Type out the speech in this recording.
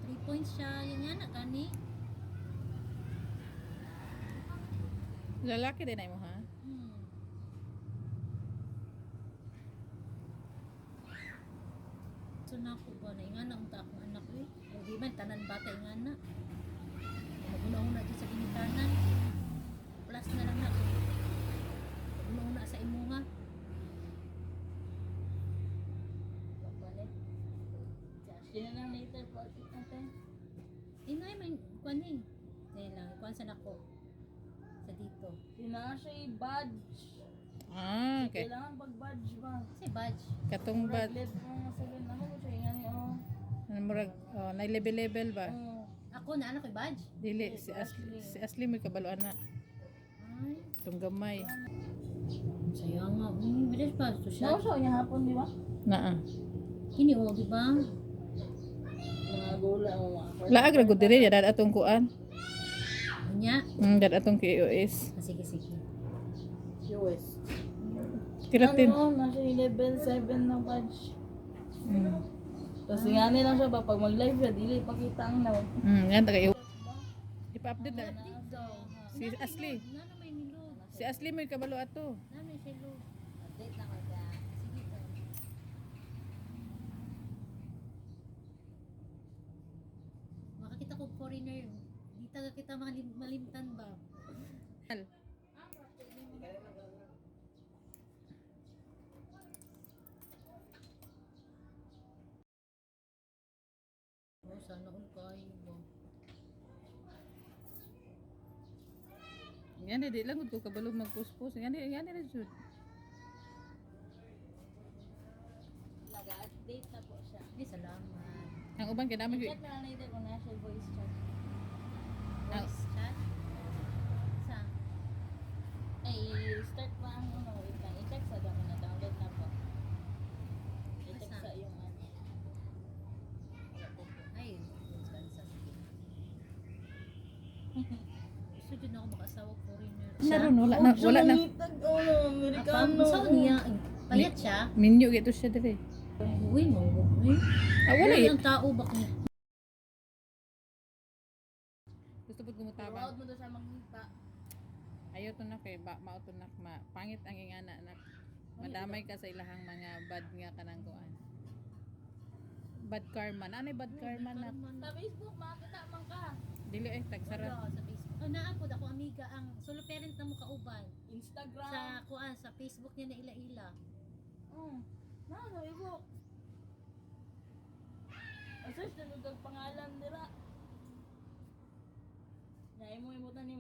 3 points siya. Yan yan na kani. Lalaki din ay mo ha? So na ko ba na ingana unta akong anak eh. O di man tanan bata ingana. Maguna-una dyan sa ginikanan. Plus na lang na. Maguna-una sa imo nga. Balik. Sino lang later po natin? Inay may kuan eh. Ngayon lang, kuan sa nako. Sa dito. Kailangan siya i-badge. Ah, okay. Kailangan pag-badge ba? Kasi badge. Katong bad. Let mo masabi na mo siya ingani Murag, na level ba? Ako na anak ko badge. Dili, si Asli may kabaloan na. Ay, Itong gamay. sayang nga. Bilis pa. Siya Social. siya niya hapon, di ba? Naa. Kini o, di ba? Mga gula o mga Laag ra gud diri dad atong kuan. Anya. Dad atong KOS. Sige, sige. US. Kiratin. Ano, nasa level 7 ng badge. Tapos ingani lang siya ba, pag mag-live siya, dili pakita ang now. Yan taga ipa-update na. Dito. Si Asli. Nana may nilog. Si Asli may kabalo ato. Nana may silog. Update na ko ka. Sige to. Makakita ko foreigner. Di taga kita malimtan ba? Oh, sana all kayo ba? Yan di lang gud ko kabalo magpuspos. Yan ra jud. Nag-update na po siya. Ay, salamat. Ang uban kay dami Chat na lang natin kung nasa voice chat. Voice chat? Sa? Ay, start pa ang wait lang. I-text sa dami na download na po. I-text Asa? sa yung ano. Ay, sa gusto din ako makasawa foreigner. Naron wala na wala na. Amerikano. Saan niya? Payat siya? Minyo gito siya dire. Uy, mo. Uy. Wala Yung tao ba kung Gusto pud gumutabang. Proud mo daw siya magkita. Ayaw to na kay mao to nak pangit ang ingana nak. Madamay ka sa ilahang mga bad nga kanang kuan. Bad karma. Ano bad karma na? Sa Facebook, makakita man ka. Dili tagsara. sa Facebook. Oh, naapod ako amiga ang solo parent na mo kauban. Instagram. Sa kuan sa Facebook niya na ila-ila. Na, sa Facebook. Search na nung pangalan nila. Naay mo imutan ni